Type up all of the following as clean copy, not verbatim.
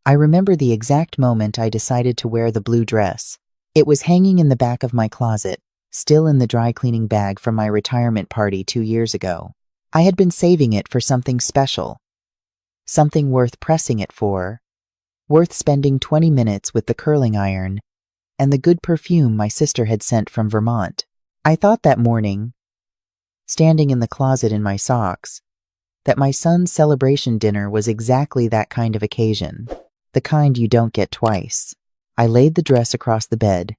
I remember the exact moment I decided to wear the blue dress. It was hanging in the back of my closet, still in the dry cleaning bag from my retirement party 2 years ago. I had been saving it for something special, something worth pressing it for, worth spending 20 minutes with the curling iron and the good perfume my sister had sent from Vermont. I thought that morning, standing in the closet in my socks, that my son's celebration dinner was exactly that kind of occasion, the kind you don't get twice. I laid the dress across the bed.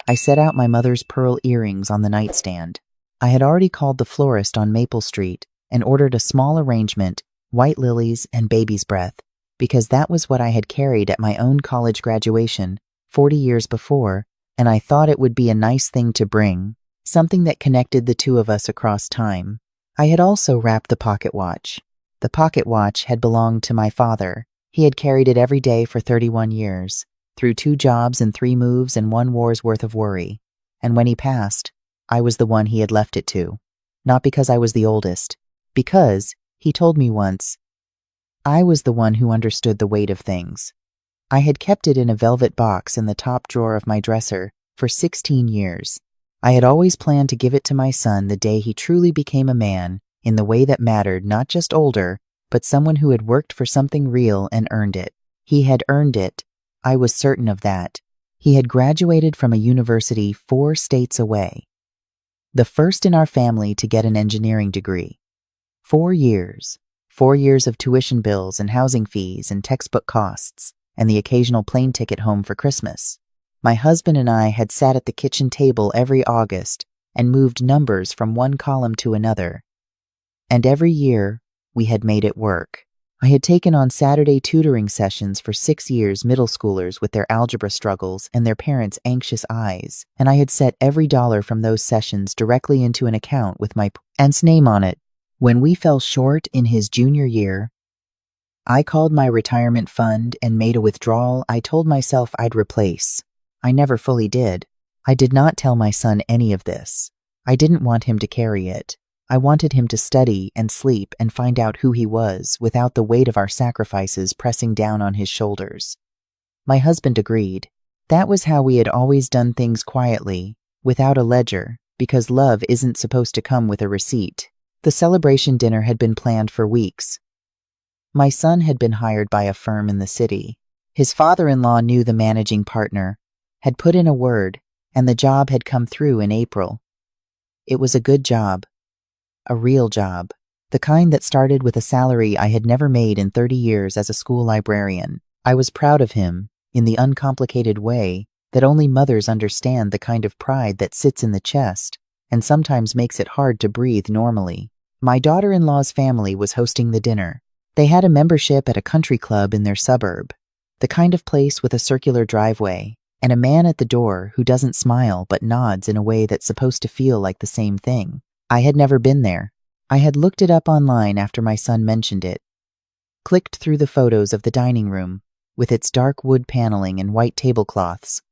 I set out my mother's pearl earrings on the nightstand. I had already called the florist on Maple Street and ordered a small arrangement, white lilies and baby's breath, because that was what I had carried at my own college graduation 40 years before, and I thought it would be a nice thing to bring, something that connected the two of us across time. I had also wrapped the pocket watch. The pocket watch had belonged to my father. He had carried it every day for 31 years, through 2 jobs and 3 moves and 1 war's worth of worry. And when he passed, I was the one he had left it to. Not because I was the oldest, because, he told me once, I was the one who understood the weight of things. I had kept it in a velvet box in the top drawer of my dresser for 16 years. I had always planned to give it to my son the day he truly became a man in the way that mattered, not just older, but someone who had worked for something real and earned it. He had earned it. I was certain of that. He had graduated from a university 4 states away, the first in our family to get an engineering degree. 4 years. 4 years of tuition bills and housing fees and textbook costs, and the occasional plane ticket home for Christmas. My husband and I had sat at the kitchen table every August and moved numbers from one column to another. And every year, we had made it work. I had taken on Saturday tutoring sessions for 6 years, middle schoolers with their algebra struggles and their parents' anxious eyes, and I had set every dollar from those sessions directly into an account with my aunt's name on it. When we fell short in his junior year, I called my retirement fund and made a withdrawal I told myself I'd replace. I never fully did. I did not tell my son any of this. I didn't want him to carry it. I wanted him to study and sleep and find out who he was without the weight of our sacrifices pressing down on his shoulders. My husband agreed. That was how we had always done things, quietly, without a ledger, because love isn't supposed to come with a receipt. The celebration dinner had been planned for weeks. My son had been hired by a firm in the city. His father-in-law knew the managing partner, had put in a word, and the job had come through in April. It was a good job. A real job. The kind that started with a salary I had never made in 30 years as a school librarian. I was proud of him, in the uncomplicated way that only mothers understand, the kind of pride that sits in the chest and sometimes makes it hard to breathe normally. My daughter-in-law's family was hosting the dinner. They had a membership at a country club in their suburb, the kind of place with a circular driveway, and a man at the door who doesn't smile but nods in a way that's supposed to feel like the same thing. I had never been there. I had looked it up online after my son mentioned it, clicked through the photos of the dining room, with its dark wood paneling and white tablecloths,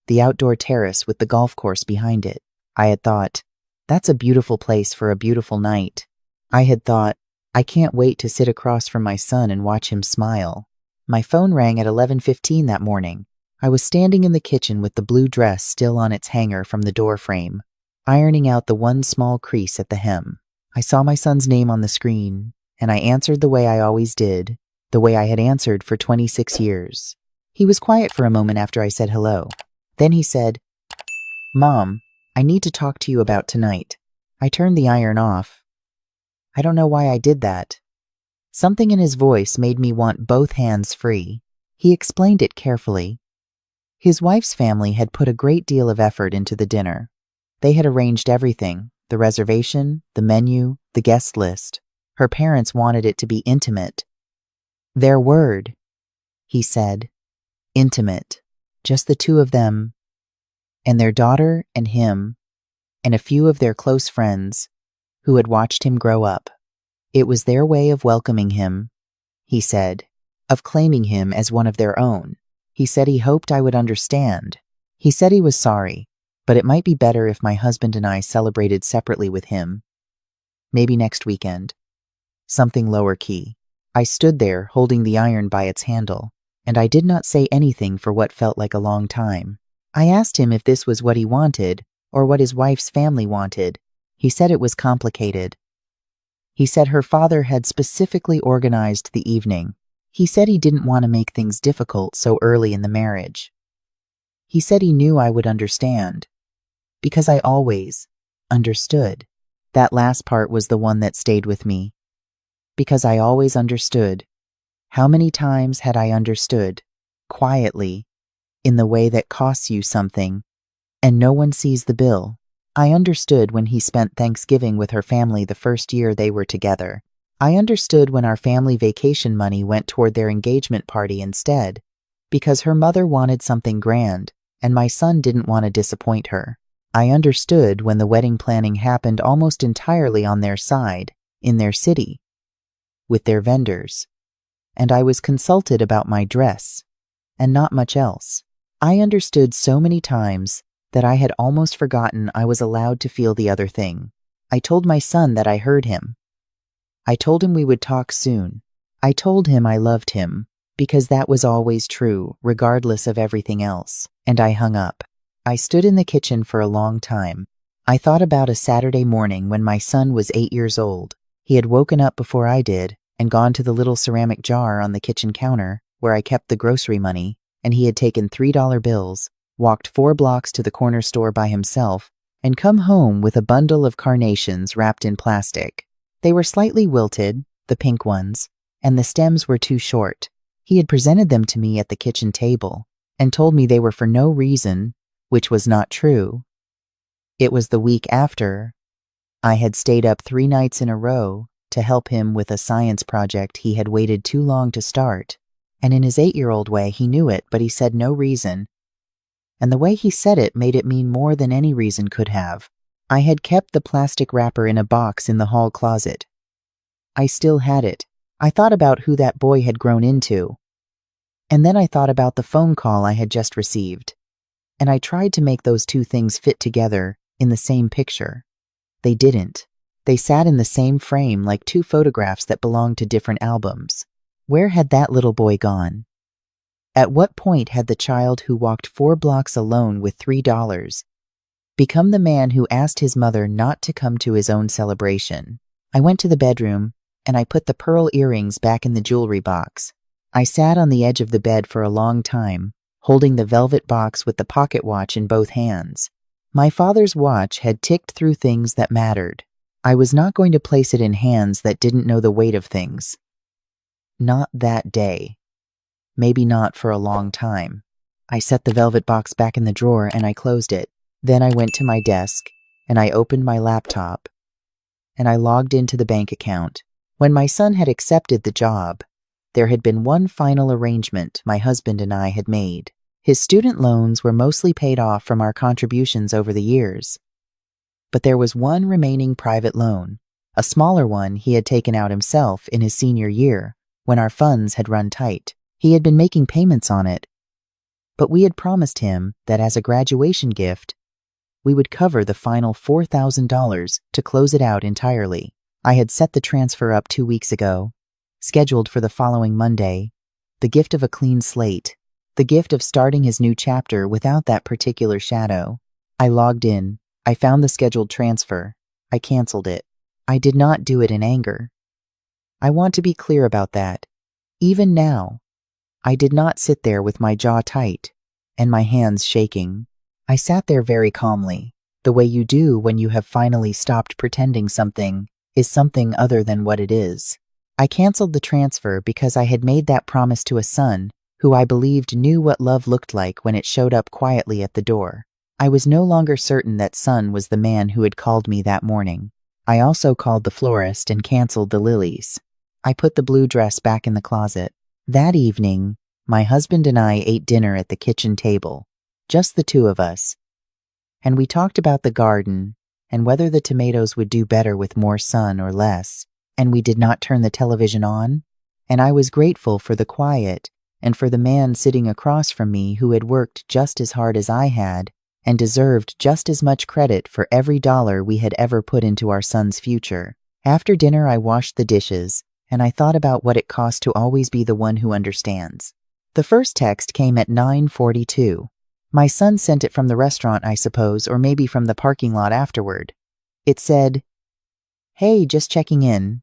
the outdoor terrace with the golf course behind it. I had thought, that's a beautiful place for a beautiful night. I had thought, I can't wait to sit across from my son and watch him smile. My phone rang at 11:15 that morning. I was standing in the kitchen with the blue dress still on its hanger from the door frame, ironing out the one small crease at the hem. I saw my son's name on the screen, and I answered the way I always did, the way I had answered for 26 years. He was quiet for a moment after I said hello. Then he said, "Mom, I need to talk to you about tonight." I turned the iron off. I don't know why I did that. Something in his voice made me want both hands free. He explained it carefully. His wife's family had put a great deal of effort into the dinner. They had arranged everything, the reservation, the menu, the guest list. Her parents wanted it to be intimate. Their word, he said. Intimate. Just the two of them, and their daughter and him, and a few of their close friends who had watched him grow up. It was their way of welcoming him, he said, of claiming him as one of their own. He said he hoped I would understand. He said he was sorry, but it might be better if my husband and I celebrated separately with him. Maybe next weekend. Something lower key. I stood there, holding the iron by its handle. and I did not say anything for what felt like a long time. I asked him if this was what he wanted, or what his wife's family wanted. He said it was complicated. He said her father had specifically organized the evening. He said he didn't want to make things difficult so early in the marriage. He said he knew I would understand, because I always understood. That last part was the one that stayed with me. Because I always understood. How many times had I understood, quietly, in the way that costs you something, and no one sees the bill? I understood when he spent Thanksgiving with her family the first year they were together. I understood when our family vacation money went toward their engagement party instead, because her mother wanted something grand, and my son didn't want to disappoint her. I understood when the wedding planning happened almost entirely on their side, in their city, with their vendors, and I was consulted about my dress, and not much else. I understood so many times that I had almost forgotten I was allowed to feel the other thing. I told my son that I heard him. I told him we would talk soon. I told him I loved him, because that was always true, regardless of everything else, and I hung up. I stood in the kitchen for a long time. I thought about a Saturday morning when my son was 8 years old. He had woken up before I did and gone to the little ceramic jar on the kitchen counter where I kept the grocery money, and he had taken $3 bills, walked 4 blocks to the corner store by himself, and come home with a bundle of carnations wrapped in plastic. They were slightly wilted, the pink ones, and the stems were too short. He had presented them to me at the kitchen table and told me they were for no reason, which was not true. It was the week after I had stayed up 3 nights in a row to help him with a science project he had waited too long to start, and in his 8-year-old way he knew it, but he said no reason, and the way he said it made it mean more than any reason could have. I had kept the plastic wrapper in a box in the hall closet. I still had it. I thought about who that boy had grown into, and then I thought about the phone call I had just received. And I tried to make those two things fit together in the same picture. They didn't. They sat in the same frame like 2 photographs that belonged to different albums. Where had that little boy gone? At what point had the child who walked 4 blocks alone with $3 become the man who asked his mother not to come to his own celebration? I went to the bedroom, and I put the pearl earrings back in the jewelry box. I sat on the edge of the bed for a long time, holding the velvet box with the pocket watch in both hands. My father's watch had ticked through things that mattered. I was not going to place it in hands that didn't know the weight of things. Not that day. Maybe not for a long time. I set the velvet box back in the drawer and I closed it. Then I went to my desk and I opened my laptop and I logged into the bank account. When my son had accepted the job, there had been one final arrangement my husband and I had made. His student loans were mostly paid off from our contributions over the years. But there was one remaining private loan, a smaller one he had taken out himself in his senior year when our funds had run tight. He had been making payments on it, but we had promised him that as a graduation gift, we would cover the final $4,000 to close it out entirely. I had set the transfer up 2 weeks ago, scheduled for the following Monday, the gift of a clean slate, the gift of starting his new chapter without that particular shadow. I logged in. I found the scheduled transfer. I canceled it. I did not do it in anger. I want to be clear about that. Even now, I did not sit there with my jaw tight and my hands shaking. I sat there very calmly, the way you do when you have finally stopped pretending something is something other than what it is. I canceled the transfer because I had made that promise to a son who I believed knew what love looked like when it showed up quietly at the door. I was no longer certain that son was the man who had called me that morning. I also called the florist and canceled the lilies. I put the blue dress back in the closet. That evening, my husband and I ate dinner at the kitchen table, just the 2 of us. And we talked about the garden and whether the tomatoes would do better with more sun or less. And we did not turn the television on. And I was grateful for the quiet and for the man sitting across from me who had worked just as hard as I had and deserved just as much credit for every dollar we had ever put into our son's future. After dinner, I washed the dishes, and I thought about what it cost to always be the one who understands. The first text came at 9:42. My son sent it from the restaurant, I suppose, or maybe from the parking lot afterward. It said, "Hey, just checking in.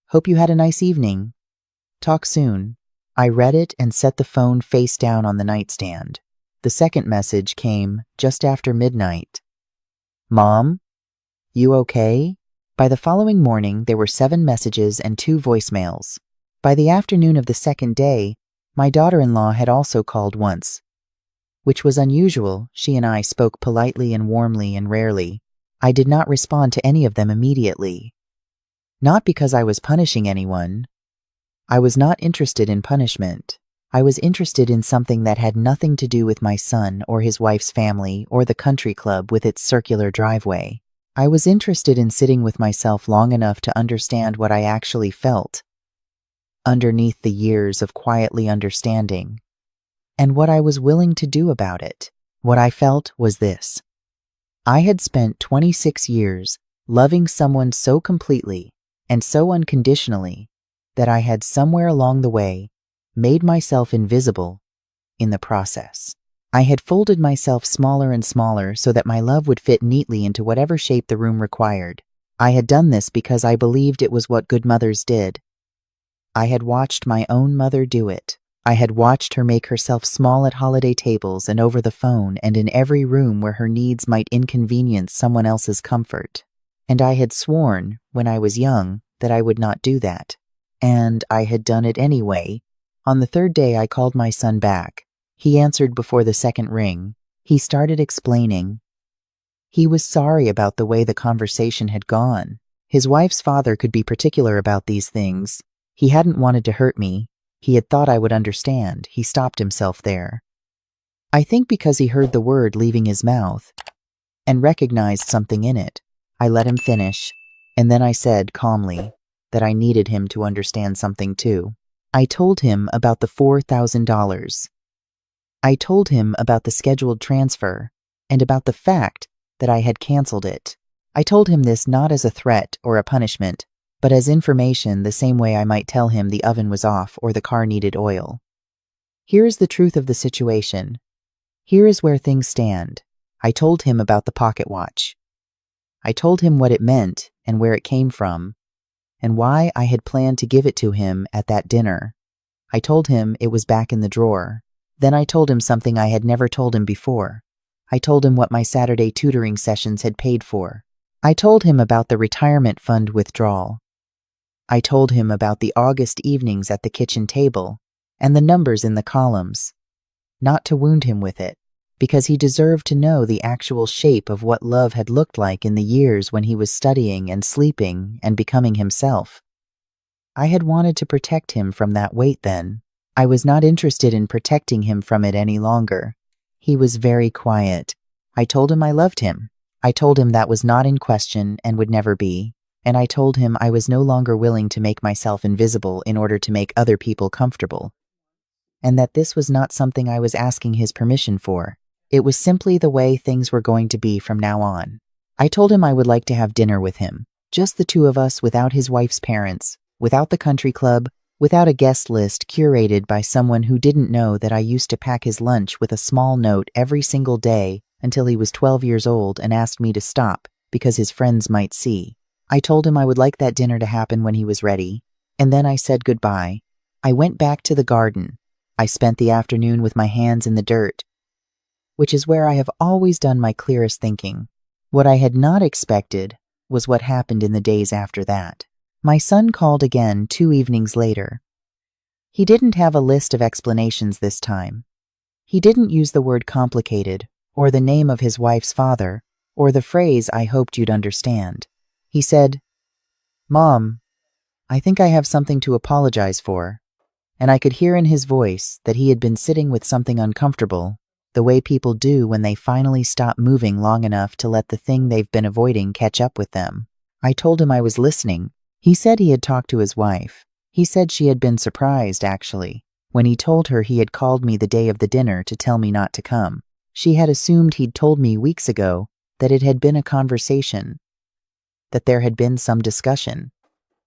Hope you had a nice evening. Talk soon." I read it and set the phone face down on the nightstand. The second message came just after midnight. "Mom, you okay?" By the following morning, there were 7 messages and 2 voicemails. By the afternoon of the second day, my daughter-in-law had also called once, which was unusual. She and I spoke politely and warmly and rarely. I did not respond to any of them immediately. Not because I was punishing anyone. I was not interested in punishment. I was interested in something that had nothing to do with my son or his wife's family or the country club with its circular driveway. I was interested in sitting with myself long enough to understand what I actually felt underneath the years of quietly understanding, and what I was willing to do about it. What I felt was this. I had spent 26 years loving someone so completely and so unconditionally that I had somewhere along the way made myself invisible in the process. I had folded myself smaller and smaller so that my love would fit neatly into whatever shape the room required. I had done this because I believed it was what good mothers did. I had watched my own mother do it. I had watched her make herself small at holiday tables and over the phone and in every room where her needs might inconvenience someone else's comfort. And I had sworn, when I was young, that I would not do that. And I had done it anyway. On the third day, I called my son back. He answered before the second ring. He started explaining. He was sorry about the way the conversation had gone. His wife's father could be particular about these things. He hadn't wanted to hurt me. He had thought I would understand. He stopped himself there. I think because he heard the word leaving his mouth and recognized something in it. I let him finish, and then I said calmly that I needed him to understand something too. I told him about the $4,000. I told him about the scheduled transfer and about the fact that I had canceled it. I told him this not as a threat or a punishment, but as information, the same way I might tell him the oven was off or the car needed oil. Here is the truth of the situation. Here is where things stand. I told him about the pocket watch. I told him what it meant and where it came from, and why I had planned to give it to him at that dinner. I told him it was back in the drawer. Then I told him something I had never told him before. I told him what my Saturday tutoring sessions had paid for. I told him about the retirement fund withdrawal. I told him about the August evenings at the kitchen table and the numbers in the columns. Not to wound him with it, because he deserved to know the actual shape of what love had looked like in the years when he was studying and sleeping and becoming himself. I had wanted to protect him from that weight then. I was not interested in protecting him from it any longer. He was very quiet. I told him I loved him. I told him that was not in question and would never be. And I told him I was no longer willing to make myself invisible in order to make other people comfortable. And that this was not something I was asking his permission for. It was simply the way things were going to be from now on. I told him I would like to have dinner with him. Just the two of us, without his wife's parents, without the country club, without a guest list curated by someone who didn't know that I used to pack his lunch with a small note every single day until he was 12 years old and asked me to stop because his friends might see. I told him I would like that dinner to happen when he was ready, and then I said goodbye. I went back to the garden. I spent the afternoon with my hands in the dirt, which is where I have always done my clearest thinking. What I had not expected was what happened in the days after that. My son called again 2 evenings later. He didn't have a list of explanations this time. He didn't use the word complicated, or the name of his wife's father, or the phrase "I hoped you'd understand." He said, "Mom, I think I have something to apologize for." And I could hear in his voice that he had been sitting with something uncomfortable, the way people do when they finally stop moving long enough to let the thing they've been avoiding catch up with them. I told him I was listening. He said he had talked to his wife. He said she had been surprised, actually, when he told her he had called me the day of the dinner to tell me not to come. She had assumed he'd told me weeks ago that it had been a conversation, that there had been some discussion.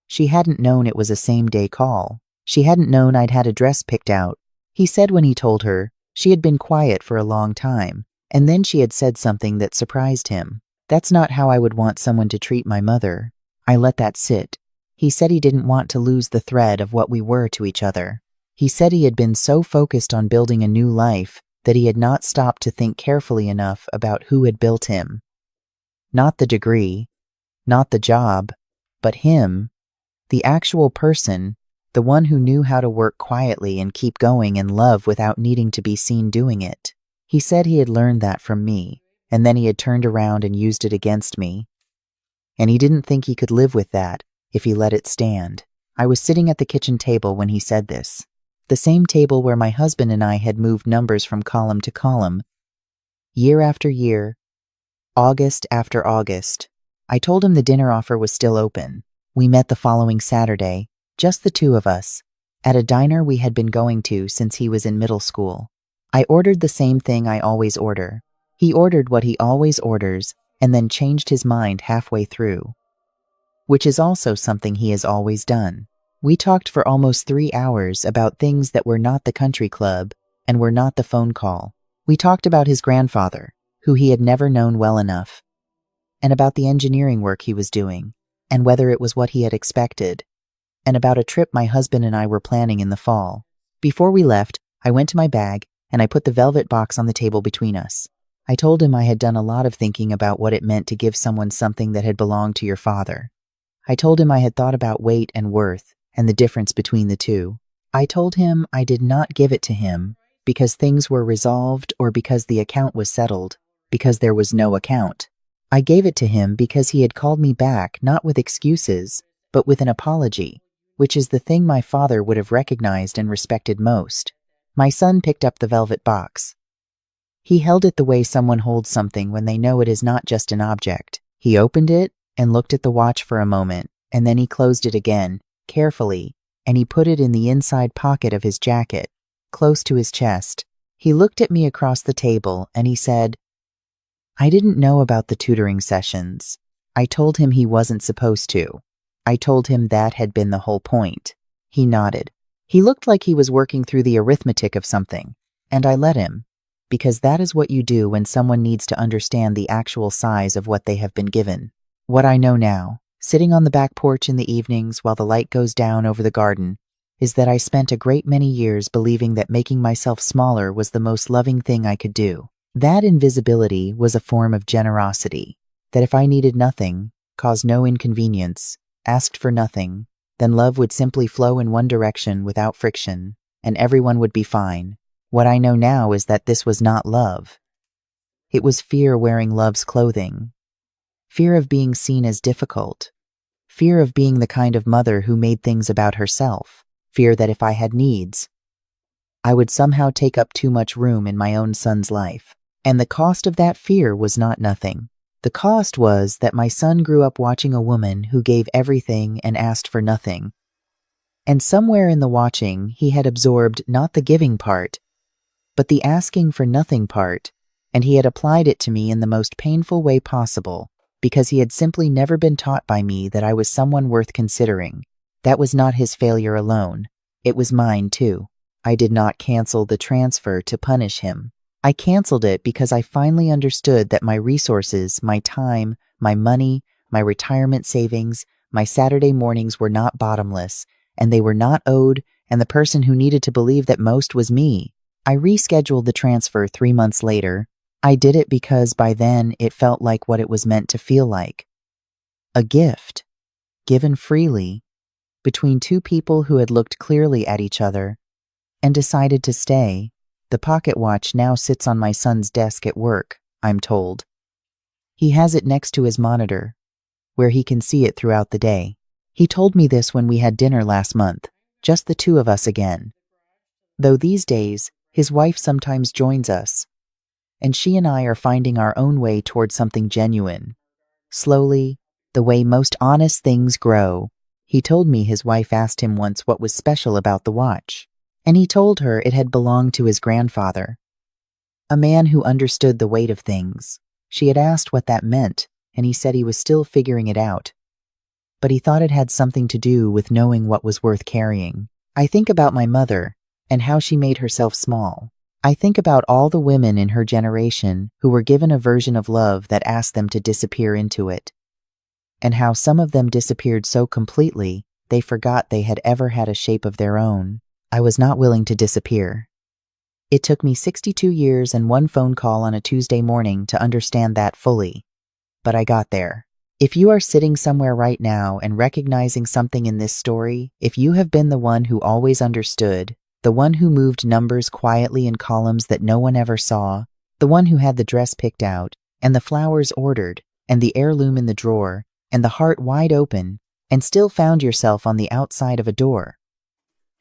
She hadn't known it was a same-day call. She hadn't known I'd had a dress picked out He said when he told her, she had been quiet for a long time, and then she had said something that surprised him. That's not how I would want someone to treat my mother. I let that sit. He said he didn't want to lose the thread of what we were to each other. He said he had been so focused on building a new life that he had not stopped to think carefully enough about who had built him. Not the degree, not the job, but him, the actual person, the one who knew how to work quietly and keep going in love without needing to be seen doing it. He said he had learned that from me, and then he had turned around and used it against me. And he didn't think he could live with that if he let it stand. I was sitting at the kitchen table when he said this, the same table where my husband and I had moved numbers from column to column, year after year, August after August. I told him the dinner offer was still open. We met the following Saturday, just the two of us, at a diner we had been going to since he was in middle school. I ordered the same thing I always order. He ordered what he always orders and then changed his mind halfway through, which is also something he has always done. We talked for almost 3 hours about things that were not the country club and were not the phone call. We talked about his grandfather, who he had never known well enough, and about the engineering work he was doing, and whether it was what he had expected, and about a trip my husband and I were planning in the fall. Before we left, I went to my bag and I put the velvet box on the table between us. I told him I had done a lot of thinking about what it meant to give someone something that had belonged to your father. I told him I had thought about weight and worth and the difference between the two. I told him I did not give it to him because things were resolved or because the account was settled, because there was no account. I gave it to him because he had called me back not with excuses, but with an apology, which is the thing my father would have recognized and respected most. My son picked up the velvet box. He held it the way someone holds something when they know it is not just an object. He opened it and looked at the watch for a moment, and then he closed it again, carefully, and he put it in the inside pocket of his jacket, close to his chest. He looked at me across the table and he said, I didn't know about the tutoring sessions. I told him he wasn't supposed to. I told him that had been the whole point. He nodded. He looked like he was working through the arithmetic of something, and I let him, because that is what you do when someone needs to understand the actual size of what they have been given. What I know now, sitting on the back porch in the evenings while the light goes down over the garden, is that I spent a great many years believing that making myself smaller was the most loving thing I could do. That invisibility was a form of generosity, that if I needed nothing, caused no inconvenience, asked for nothing, then love would simply flow in one direction without friction, and everyone would be fine. What I know now is that this was not love. It was fear wearing love's clothing. Fear of being seen as difficult. Fear of being the kind of mother who made things about herself. Fear that if I had needs, I would somehow take up too much room in my own son's life. And the cost of that fear was not nothing. The cost was that my son grew up watching a woman who gave everything and asked for nothing. And somewhere in the watching, he had absorbed not the giving part, but the asking for nothing part, and he had applied it to me in the most painful way possible, because he had simply never been taught by me that I was someone worth considering. That was not his failure alone. It was mine, too. I did not cancel the transfer to punish him. I canceled it because I finally understood that my resources, my time, my money, my retirement savings, my Saturday mornings were not bottomless, and they were not owed, and the person who needed to believe that most was me. I rescheduled the transfer 3 months later. I did it because by then it felt like what it was meant to feel like. A gift, given freely, between two people who had looked clearly at each other and decided to stay. The pocket watch now sits on my son's desk at work, I'm told. He has it next to his monitor, where he can see it throughout the day. He told me this when we had dinner last month, just the two of us again. Though these days, his wife sometimes joins us, and she and I are finding our own way toward something genuine. Slowly, the way most honest things grow. He told me his wife asked him once what was special about the watch, and he told her it had belonged to his grandfather, a man who understood the weight of things. She had asked what that meant, and he said he was still figuring it out, but he thought it had something to do with knowing what was worth carrying. I think about my mother, and how she made herself small. I think about all the women in her generation who were given a version of love that asked them to disappear into it, and how some of them disappeared so completely they forgot they had ever had a shape of their own. I was not willing to disappear. It took me 62 years and one phone call on a Tuesday morning to understand that fully, but I got there. If you are sitting somewhere right now and recognizing something in this story, if you have been the one who always understood, the one who moved numbers quietly in columns that no one ever saw, the one who had the dress picked out, and the flowers ordered, and the heirloom in the drawer, and the heart wide open, and still found yourself on the outside of a door,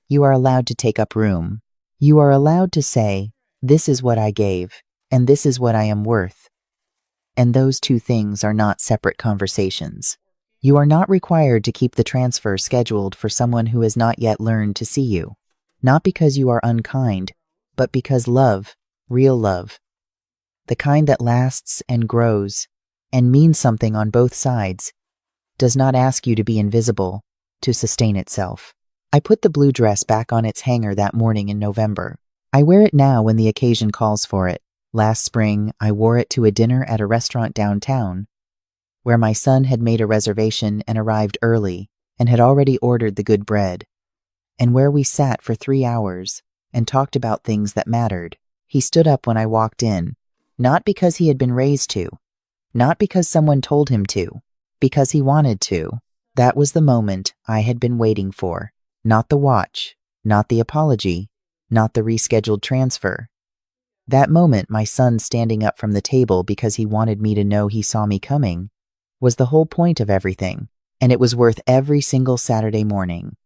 you are allowed to take up room. You are allowed to say, this is what I gave, and this is what I am worth. And those two things are not separate conversations. You are not required to keep the transfer scheduled for someone who has not yet learned to see you. Not because you are unkind, but because love, real love, the kind that lasts and grows and means something on both sides, does not ask you to be invisible to sustain itself. I put the blue dress back on its hanger that morning in November. I wear it now when the occasion calls for it. Last spring, I wore it to a dinner at a restaurant downtown, where my son had made a reservation and arrived early and had already ordered the good bread, and where we sat for 3 hours and talked about things that mattered. He stood up when I walked in, not because he had been raised to, not because someone told him to, because he wanted to. That was the moment I had been waiting for. Not the watch, not the apology, not the rescheduled transfer. That moment, my son standing up from the table because he wanted me to know he saw me coming, was the whole point of everything, and it was worth every single Saturday morning.